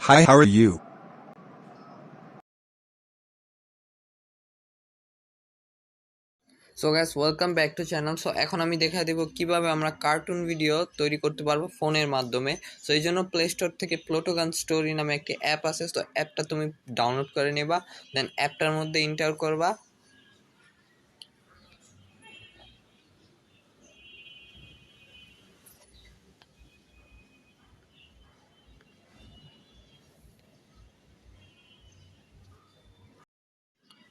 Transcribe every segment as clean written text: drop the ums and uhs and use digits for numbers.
Hi, how are you? So guys welcome back to channel. So এখন আমি দেখা দেব কিভাবে আমরা কার্টুন ভিডিও তৈরি করতে পারবো ফোনের মাধ্যমে। সো এই জন্য প্লে স্টোর থেকে প্লোটোগান স্টোরি নামে একটি অ্যাপ আছে। তো অ্যাপটা তুমি ডাউনলোড করে নেবা, দেন অ্যাপটার মধ্যে এন্টার করবা।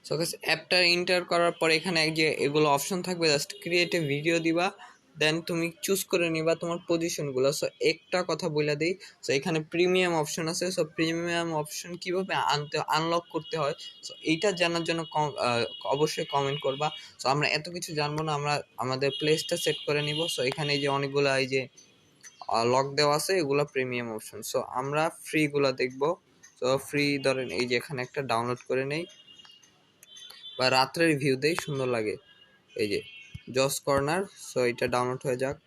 সো গাইস অ্যাপটা এন্টার করার পর এখানে এক যে এগুলো অপশন থাকবে, জাস্ট ক্রিয়েট এ ভিডিও দিবা, দেন তুমি চুজ করে নিবা তোমার পজিশনগুলো। সো একটা কথা বলে দিই, সো এখানে প্রিমিয়াম অপশন আছে। সো প্রিমিয়াম অপশন কিভাবে আনলক করতে হয়, সো এইটা জানার জন্য অবশ্যই কমেন্ট করবা। সো আমরা এত কিছু জানবো না, আমরা আমাদের প্লেসটা সেট করে নিব। সো এখানে এই যে অনেকগুলো এই যে লক দেওয়া আছে, এগুলো প্রিমিয়াম অপশন। সো আমরা ফ্রিগুলো দেখবো। সো ফ্রি ধরেন এই যে এখানে একটা ডাউনলোড করে নেই, বা রাত্রের ভিউ দেই, সুন্দর লাগে এই যে জস কর্নার। সো এটা ডাউনলোড হয়ে যাক।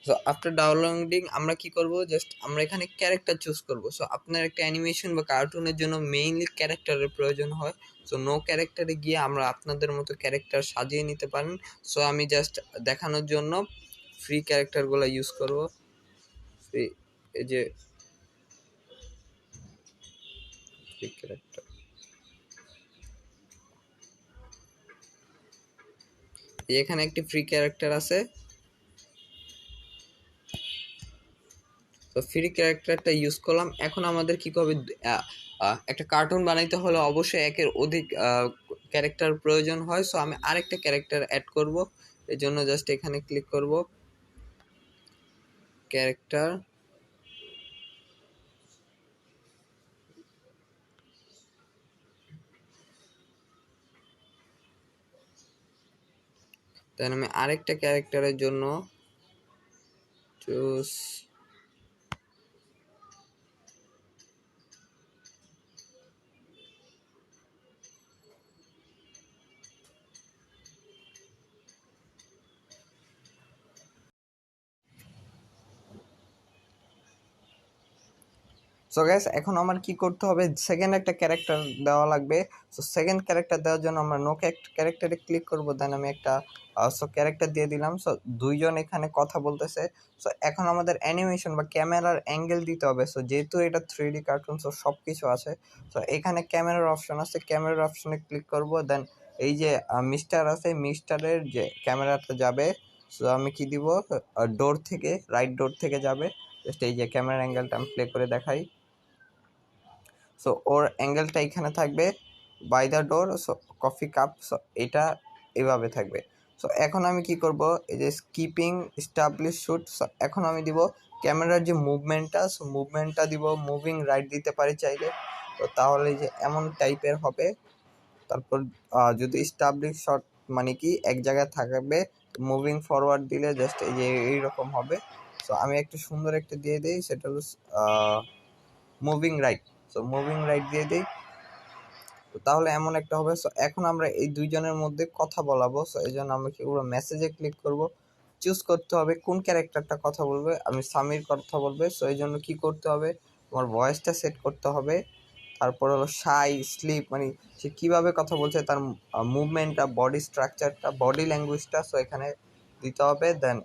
সো আফটার ডাউনলোডিং আমরা কি করব, জাস্ট আমরা এখানে ক্যারেক্টার চুজ করব। সো আপনার একটা অ্যানিমেশন বা কার্টুনের জন্য মেইনলি ক্যারেক্টারের প্রয়োজন হয়। সো নো ক্যারেক্টারে গিয়ে আমরা আপনাদের মতো ক্যারেক্টার সাজিয়ে নিতে পারেন। সো আমি জাস্ট দেখানোর জন্য ফ্রি ক্যারেক্টারগুলো ইউজ করব। ফ্রি এই যে ফ্রি ক্যারেক্টার, এখানে একটি ফ্রি ক্যারেক্টার আছে। তো ফ্রি ক্যারেক্টারটা ইউজ করলাম। এখন আমাদের কি হবে, একটা কার্টুন বানাইতে হলে অবশ্যই একের অধিক ক্যারেক্টার প্রয়োজন হয়। সো আমি আরেকটা ক্যারেক্টার অ্যাড করব, এর জন্য জাস্ট এখানে ক্লিক করব, ক্যারেক্টার, দেন আমি আরেকটা ক্যারেক্টারের জন্য চুজ। সো গাইস এখন আমার কি করতে হবে, সেকেন্ড একটা ক্যারেক্টার দেওয়া লাগবে। সো সেকেন্ড ক্যারেক্টার দেওয়ার জন্য আমরা নো ক্যারেক্টারে ক্লিক করব, দেন আমি একটা ক্যারেক্টার দিয়ে দিলাম। সো দুইজন এখানে কথা বলতেছে। সো এখন আমাদের অ্যানিমেশন বা ক্যামেরার অ্যাঙ্গেল দিতে হবে। সো যেহেতু এটা 3D কার্টুন, সো সব কিছু আছে। সো এখানে ক্যামেরার অপশন আছে, ক্যামেরার অপশনে ক্লিক করব, দেন এই যে মিস্টার আছে, মিস্টারের যে ক্যামেরাটা যাবে। সো আমি কি দিব, ডোর থেকে, রাইট ডোর থেকে যাবে। জাস্ট এই যে ক্যামেরার অ্যাঙ্গেলটা আমি প্লে করে দেখাই। সো ওর অ্যাঙ্গেলটা এখানে থাকবে, by the door. So coffee cup, so এটা এভাবে থাকবে। সো এখন আমি কি করব, এই যে স্কিপিং স্টাবলিশ শুট। সো এখন আমি দিব ক্যামেরার যে মুভমেন্টটা, সো মুভমেন্টটা দিব মুভিং রাইট দিতে পারি চাইলে। তো তাহলে যে এমন টাইপের হবে। তারপর যদি স্টাবলিশ শট মানে কি এক জায়গায় থাকবে, মুভিং ফরওয়ার্ড দিলে জাস্ট এই যে এইরকম হবে। সো আমি একটা সুন্দর একটা দিয়ে দিই, সেটা হলো moving right. So moving right দিয়ে দিই, তো তাহলে এমন একটা হবে। সো এখন আমরা এই দুইজনের মধ্যে কথা বলাবো। সো এই জন্য আমরা কি করবো, মেসেজে ক্লিক করব, চুজ করতে হবে কোন ক্যারেক্টারটা কথা বলবে। আমি সামির কথা বলবে। সো এই জন্য কি করতে হবে, তোমার ভয়েসটা সেট করতে হবে। তারপর হলো শাই স্লিপ, মানে সে কীভাবে কথা বলছে, তার মুভমেন্টটা, বডি স্ট্রাকচারটা, বডি ল্যাঙ্গুয়েজটা, সো এখানে দিতে হবে। দেন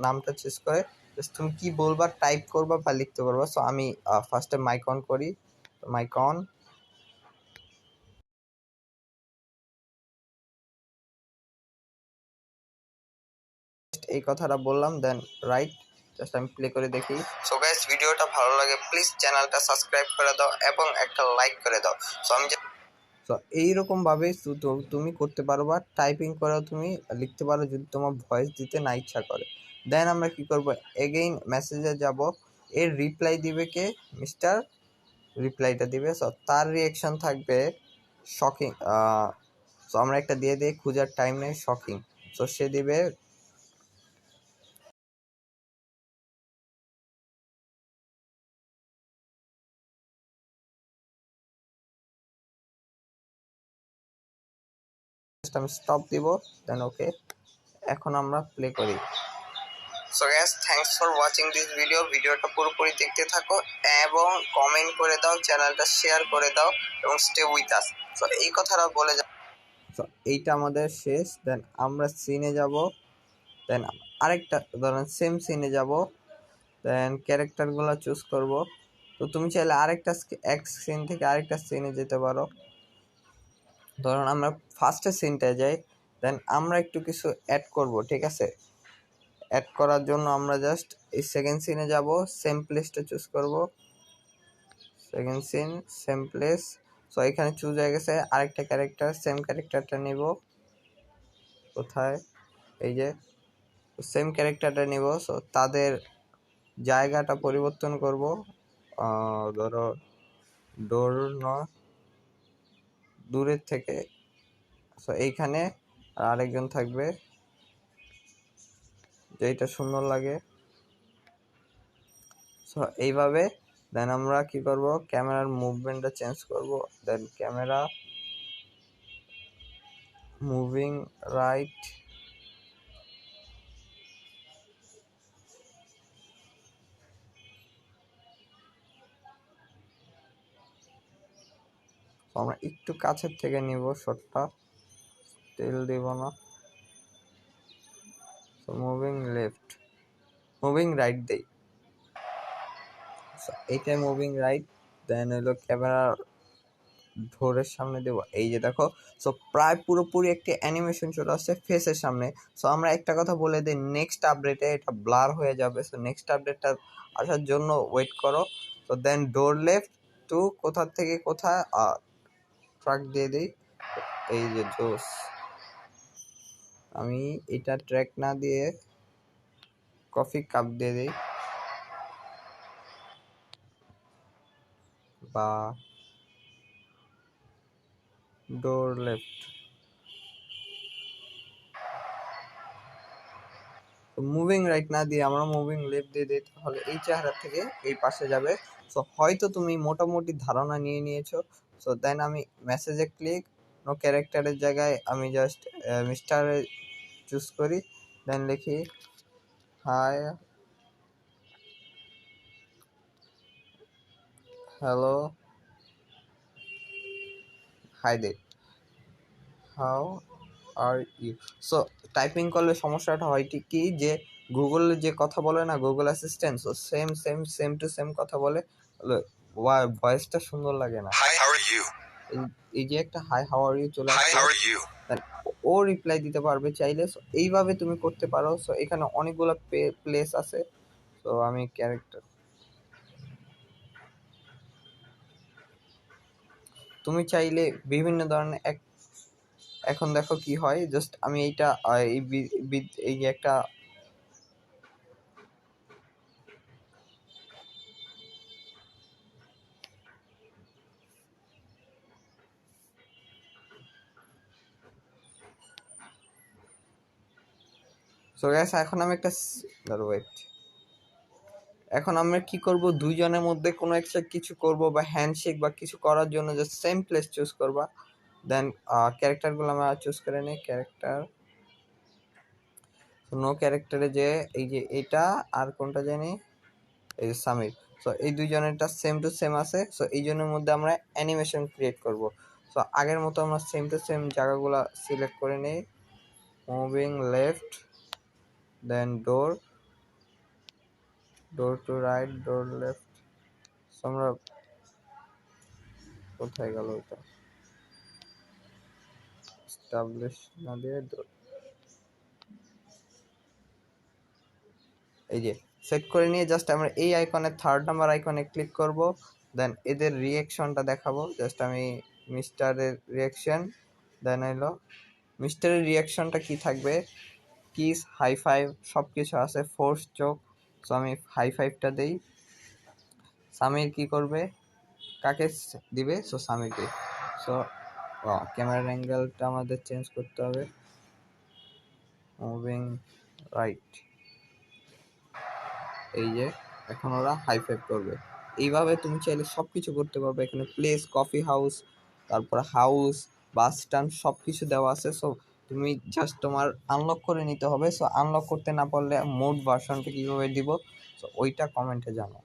নামটা চুজ করে জাস্ট তুমি কী বলবা, টাইপ করবা বা লিখতে পারবা। সো আমি ফার্স্টে মাইক অন করি, মাইক অন, এই কথাটা বললাম, দেন রাইট। জাস্ট আমি প্লে করে দেখি। সো গাইস ভিডিওটা ভালো লাগে প্লিজ চ্যানেলটা সাবস্ক্রাইব করে দাও এবং একটা লাইক করে দাও। সো আমি সো এইরকম ভাবে তুমি করতে পারবা, টাইপিং করেও তুমি লিখতে পারো যদি তোমার ভয়েস দিতে না ইচ্ছা করে। দেন আমরা কি করব, এগেইন মেসেজে যাব, এর রিপ্লাই দিবে কে, মিস্টার রিপ্লাইটা দিবে। সো তার রিয়াকশন থাকবে শকিং। সো আমরা একটা দিয়ে দিই, খোঁজার টাইম নেই, শকিং। সো সে দিবে আমি স্টপ দিব, দেন ওকে। এখন আমরা প্লে করি। So guys, thanks for watching this ভিডিওটা পুরোপুরি দেখতে থাকো এবং কমেন্ট করে দাও, চ্যানেলটা শেয়ার করে দাও এবং স্টে উইথ আস। সো এই কথাটা বলে যাও। সো এইটা আমাদের শেষ। দেন আমরা সিনে যাব। দেন আরেকটা ধরেন সেম সিনে যাব। দেন ক্যারেক্টারগুলো চুজ করব। তো তুমি চাইলে আরেকটা এক সিন থেকে আরেকটা সিনে যেতে পারো। ধরুন আমরা ফার্স্টে সিনটায় যাই। দেন আমরা একটু কিছু অ্যাড করব, ঠিক আছে? অ্যাড করার জন্য আমরা জাস্ট এই সেকেন্ড সিনে যাব, সেম প্লেসটা চুজ করব। Second scene, same place. So এখানে চুজ হয়ে গেছে আরেকটা ক্যারেক্টার, সেম ক্যারেক্টারটা নিব। কোথায়? এই যে সেম ক্যারেক্টারটা নিব। সো তাদের জায়গাটা পরিবর্তন করব। ধরো ডোর দূরের থেকে। সো এইখানে আরেকজন থাকবে, যেটা সুন্দর লাগে। সো এইভাবে দেন আমরা কি করব, ক্যামেরার মুভমেন্টটা চেঞ্জ করব। দেন ক্যামেরা মুভিং রাইট, আমরা একটু কাছের থেকে নিব শটটা, তেল দিব না। So moving left, moving right দেই। এইটাই মুভিং রাইট। দেন হলো ক্যামেরা ডোরের সামনে দেবো, এই যে দেখো। সো প্রায় পুরোপুরি একটি অ্যানিমেশন চলে আসছে ফেসের সামনে। সো আমরা একটা কথা বলে দিই, নেক্সট আপডেটে এটা ব্লার হয়ে যাবে। সো নেক্সট আপডেটটা আসার জন্য ওয়েট করো। তো দেন ডোর লেফট টু কোথা থেকে কোথায় ট্র্যাক দিয়ে দিই। এই যে জোস, আমি এটা ট্র্যাক না দিয়ে কফি কাপ দিয়ে দিই, বা ডোর লেফট। মুভিং রাইট না দিয়ে আমরা মুভিং লেফট দিয়ে দিই, তাহলে এই চেহারা থেকে এই পাশে যাবে। সো হয়তো তুমি মোটামুটি ধারণা নিয়ে নিয়েছো। সো দেন আমি মেসেজে ক্লিক, নো ক্যারেক্টারের জায়গায় আমি জাস্ট মিস্টারে চুজ করি। দেন লিখি hi, hello, hi there, how are you. So typing করলে সমস্যাটা হয় ঠিক কি, যে গুগল যে কথা বলে না, Google assistant, so same same same to same কথা বলে, ভয়েসটা সুন্দর লাগে না। এই যে একটা হাই হাউ আর ইউ চলে আসছে, ও রিপ্লাই দিতে পারবে চাইলে। সো এইভাবে তুমি করতে পারো। সো এখানে অনেকগুলো প্লেস আছে। তো আমি ক্যারেক্টার, তুমি চাইলে বিভিন্ন ধরনের এখন দেখো কি হয়, জাস্ট আমি এইটা এই যে একটা সো গ্যাস, এখন আমি একটা ওয়েট, এখন আমরা কি করব, দুইজনের মধ্যে কোনো একটা কিছু করব বা হ্যান্ডশেক বা কিছু করার জন্য জাস্ট সেম প্লেস চুজ করবা। দেন ক্যারেক্টারগুলো আমরা চুজ করে নিই। ক্যারেক্টার, নো ক্যারেক্টারে যে এই যে এটা আর কোনটা জানি, এই যে সামির। সো এই দুইজনেরটা সেম টু সেম আছে। সো এই জনের মধ্যে আমরা অ্যানিমেশন ক্রিয়েট করব। সো আগের মতো আমরা সেম টু সেম জায়গাগুলো সিলেক্ট করে নিই, moving left, then door, door to right, door left. So আমরা কোথায় গেল এটা, এস্টাবলিশ না দিয়ে এই যে সেট করে নিয়ে জাস্ট আমরা এই আইকনে থার্ড নাম্বার আইকনে ক্লিক করব। দেন এদের রিয়াকশনটা দেখাবো। জাস্ট আমি মিস্টারের রিয়াকশন, দেন হইলো মিস্টারের রিয়াকশনটা কি থাকবে, কিস, হাই ফাইভ, সব কিছু আছে, ফোর্স চোখ। সো আমি হাই ফাইভটা দেই। সামির কি করবে, কাকে দিবে, সো সামিরকে। সো ক্যামেরার অ্যাঙ্গেলটা আমাদের চেঞ্জ করতে হবে, মুভিং রাইট। এই যে এখন ওরা হাই ফাইভ করবে। এইভাবে তুমি চাইলে সব কিছু করতে পারবে। এখানে প্লেস, কফি হাউস, তারপর হাউস, বাস স্ট্যান্ড সব কিছু দেওয়া আছে। সো তুমি জাস্ট তোমার আনলক করে নিতে হবে। সো আনলক করতে না পারলে মোড ভার্সনটা কীভাবে দিব, সো ওইটা কমেন্টে জানাও।